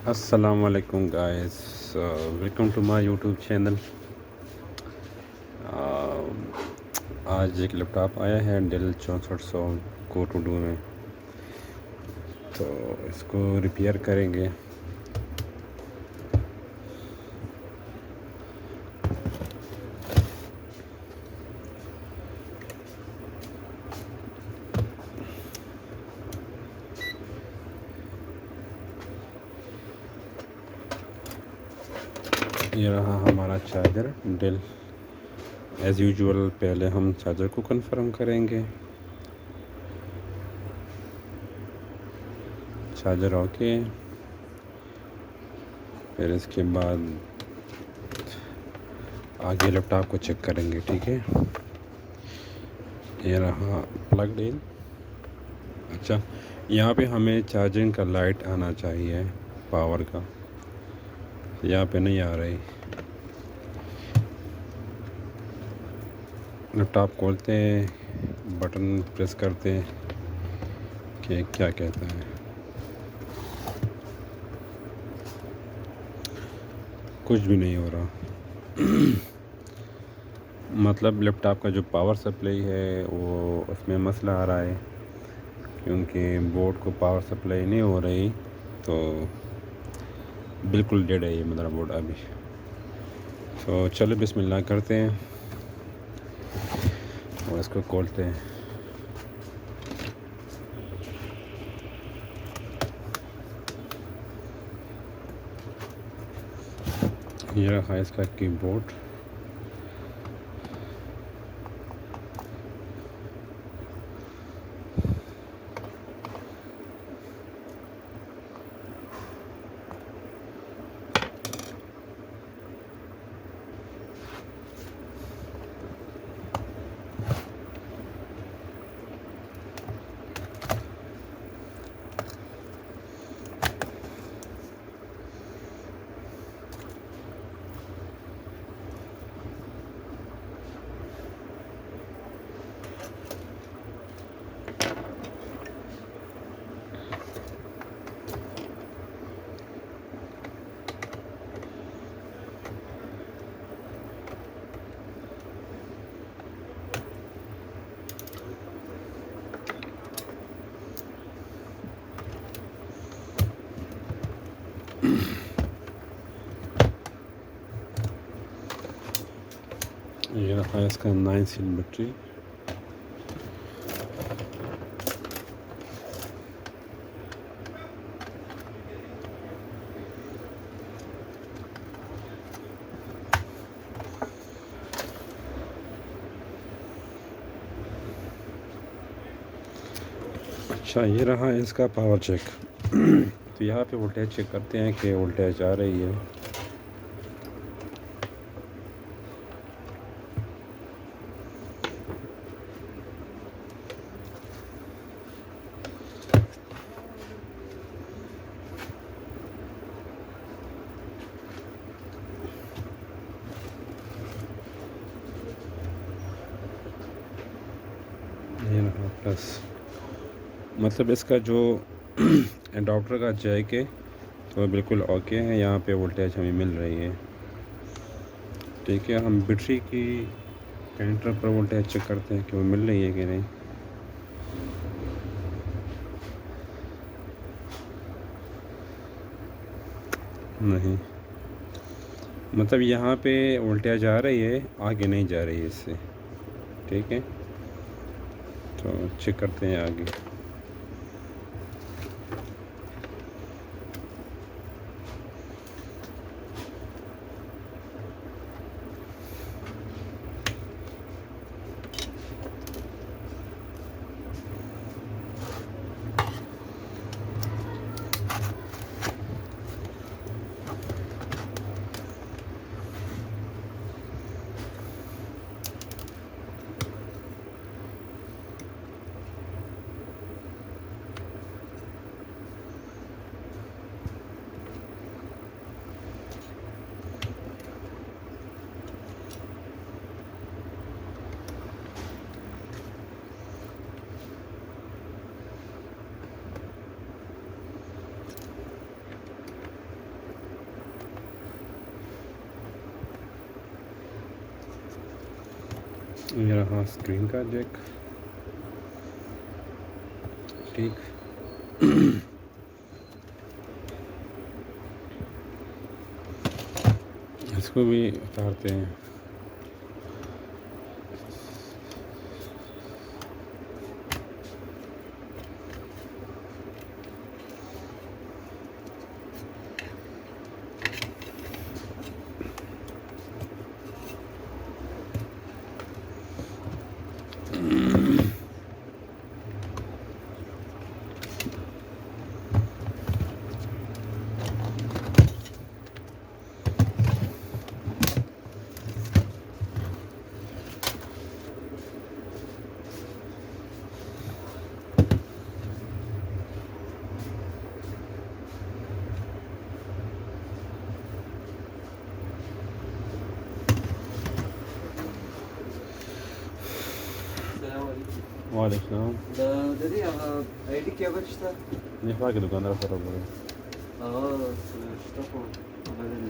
अस्सलाम वालेकुम guys, welcome to my YouTube channel. आज एक लैपटॉप आया है डेल 6400 को टू डू में, तो इसको रिपेयर करेंगे। ये रहा हमारा चार्जर डेल। एज़ यूजुअल पहले हम चार्जर को कंफर्म करेंगे। चार्जर ओके, फिर इसके बाद आगे लैपटॉप को चेक करेंगे। ठीक है, ये रहा प्लग इन। अच्छा, यहाँ पे हमें चार्जिंग का लाइट आना चाहिए, पावर का। यहाँ पे नहीं आ रही। लैपटॉप खोलते हैं, बटन प्रेस करते हैं कि क्या कहता है। कुछ भी नहीं हो रहा। मतलब लैपटॉप का जो पावर सप्लाई है वो उसमें मसला आ रहा है, क्योंकि बोर्ड को पावर सप्लाई नहीं हो रही, तो बिल्कुल डेड है ये मदरबोर्ड अभी। तो चलो बिस्मिल्लाह करते हैं और इसको खोलते हैं। ये रहा इसका कीबोर्ड। ये रहा इसका 9 सेल बैटरी। अच्छा, ये रहा इसका पावर चेक। तो यहाँ पे वोल्टेज चेक करते हैं कि वोल्टेज आ रही है। ये रहा प्लस, मतलब इसका जो एडाप्टर का जैक है तो बिल्कुल ओके है। यहाँ पे वोल्टेज हमें मिल रही है। ठीक है, हम बैटरी की कैरेक्टर पर वोल्टेज चेक करते हैं कि वो मिल रही है कि नहीं। नहीं, मतलब यहाँ पे वोल्टेज आ रही है, आगे नहीं जा रही है इससे। ठीक है, तो चेक करते हैं आगे। ये रहा स्क्रीन का जैक। ठीक, इसको भी उतारते हैं। वालेकुम। dedi ya aylık yavaşta. Ne fark ediyor दुकानदार फर्क पड़े? Что по говорили?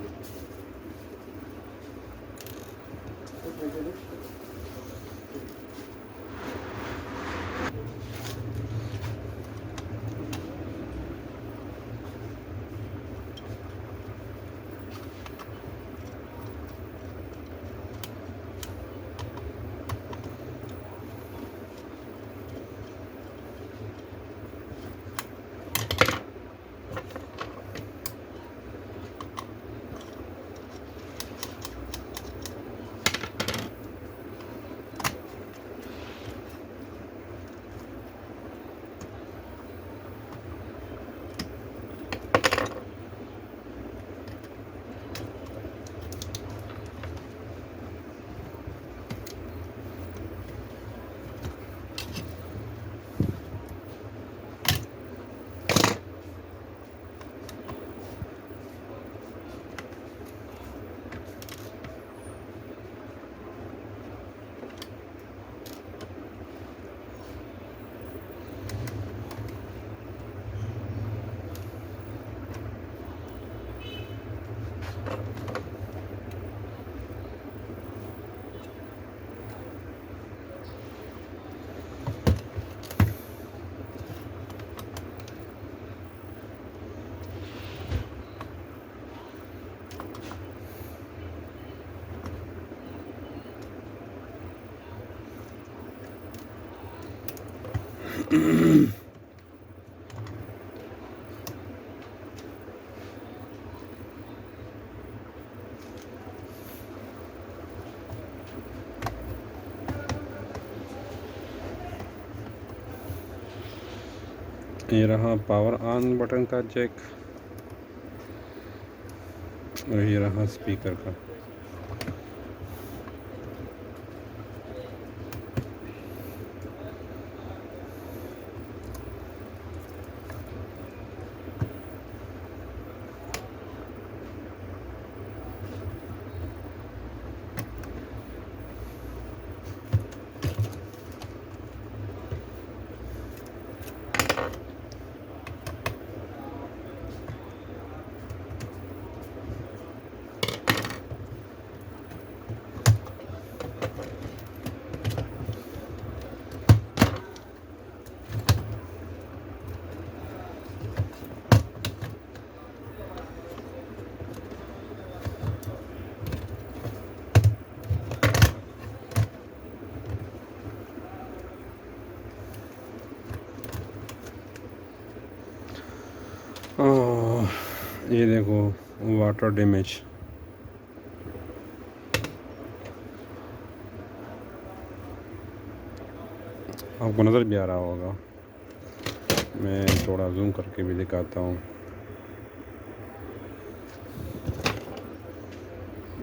ये रहा पावर ऑन बटन का जैक और ये रहा स्पीकर का। ये देखो वाटर डैमेज। आपको नज़र भी आ रहा होगा, मैं थोड़ा जूम करके भी दिखाता हूँ।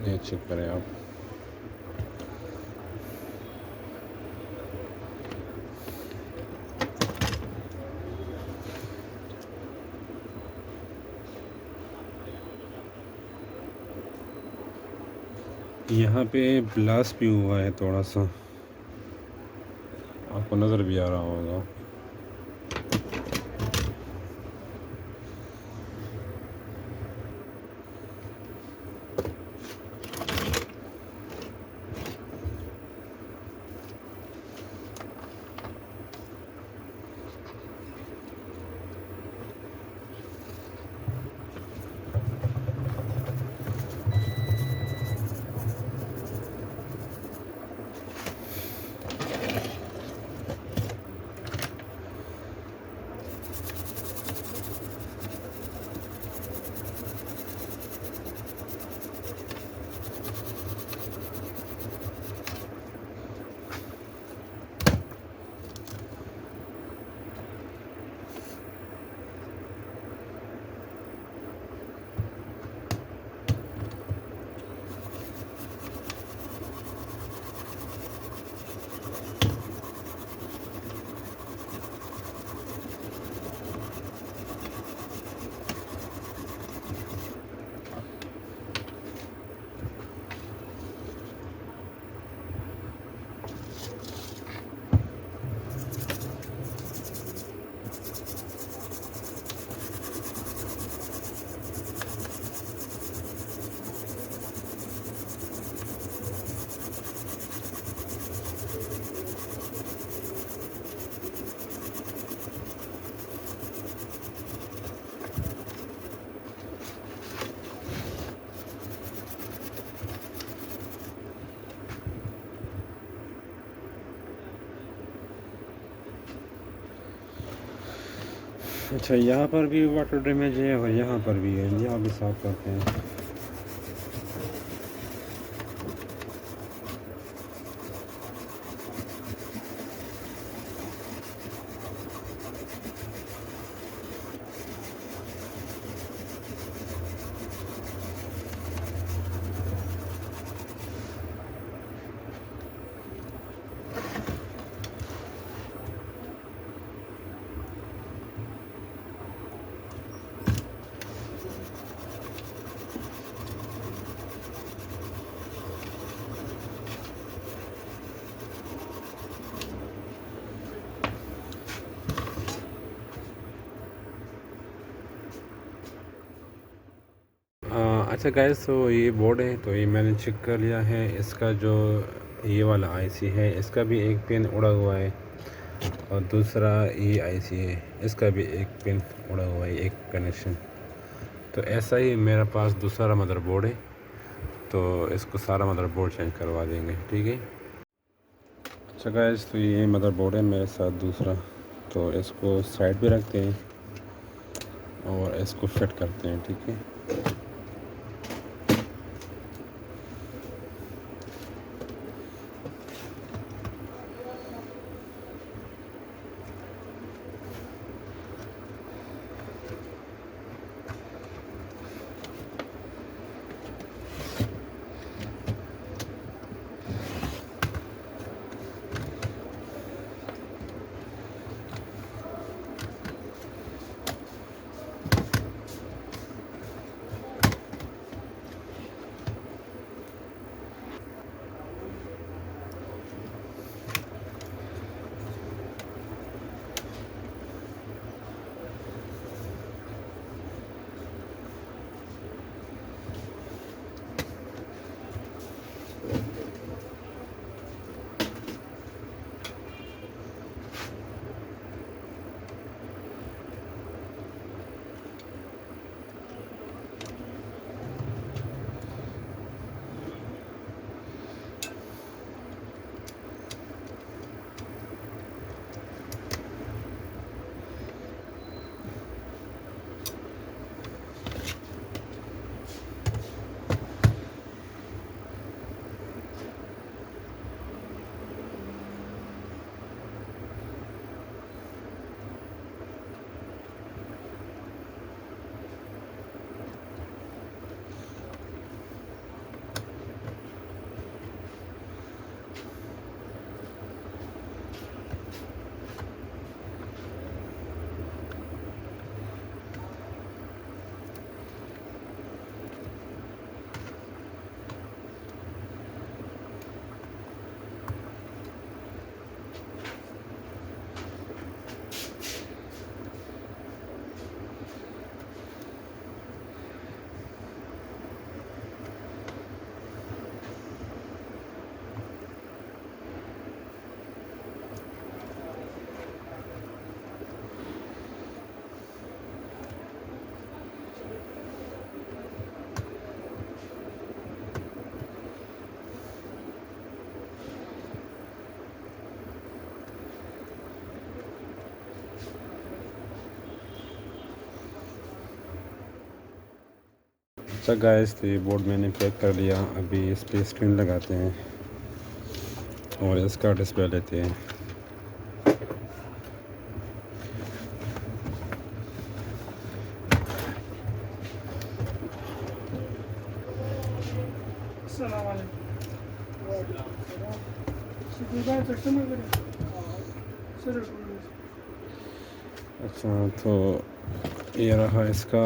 ये चेक करें आप। यहाँ पे ब्लास्ट भी हुआ है थोड़ा सा, आपको नज़र भी आ रहा होगा। अच्छा, यहाँ पर भी वाटर डैमेज है और यहाँ पर भी है, यहाँ भी साफ़ करते हैं। अच्छा गाइस, तो ये बोर्ड है, तो ये मैंने चेक कर लिया है। इसका जो ये वाला आईसी है, इसका भी एक पिन उड़ा हुआ है और दूसरा ये आईसी है, इसका भी एक पिन उड़ा हुआ है, एक कनेक्शन। तो ऐसा ही मेरे पास दूसरा मदरबोर्ड है, तो इसको सारा मदरबोर्ड चेंज करवा देंगे, ठीक है। अच्छा गाइस, तो ये मदरबोर्ड है मेरे साथ दूसरा, तो इसको साइड पे रखते हैं और इसको फिट करते हैं, ठीक है। अच्छा गाइस, तो ये बोर्ड मैंने पैक कर लिया। अभी इस पर स्क्रीन लगाते हैं और इसका डिस्प्ले लेते हैं। अच्छा, तो ये रहा इसका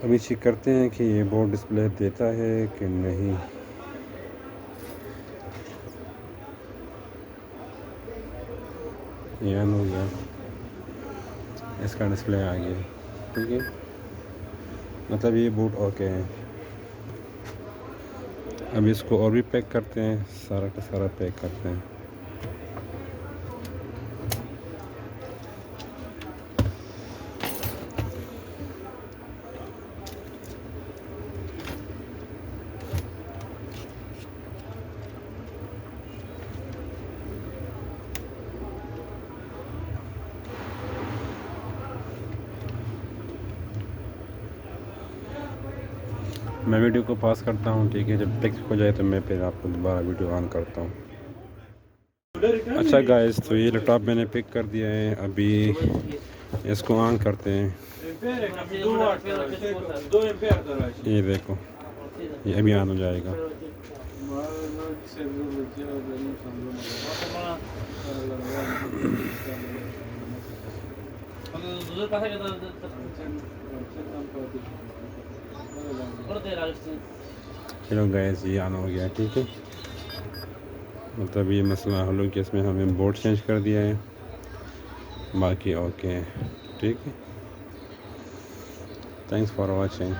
अभी चेक करते हैं कि ये बोर्ड डिस्प्ले देता है कि नहीं। ये ऑन हो गया, इसका डिस्प्ले आ गया, ठीक है। मतलब ये बूट ओके है। अब इसको और भी पैक करते हैं, सारा का सारा पैक करते हैं। मैं वीडियो को पास करता हूँ, ठीक है। जब पैक हो जाए तो मैं फिर आपको दोबारा वीडियो ऑन करता हूँ। अच्छा गाइस, तो ये लैपटॉप मैंने पिक कर दिया है। अभी इसको ऑन करते हैं। ये देखो, ये अभी ऑन हो जाएगा। चलो गाइस, ये ऑन हो गया, ठीक है। मतलब ये मसला हल हो कि इसमें हमें बोर्ड चेंज कर दिया है, बाकी ओके है, ठीक है। Thanks for watching.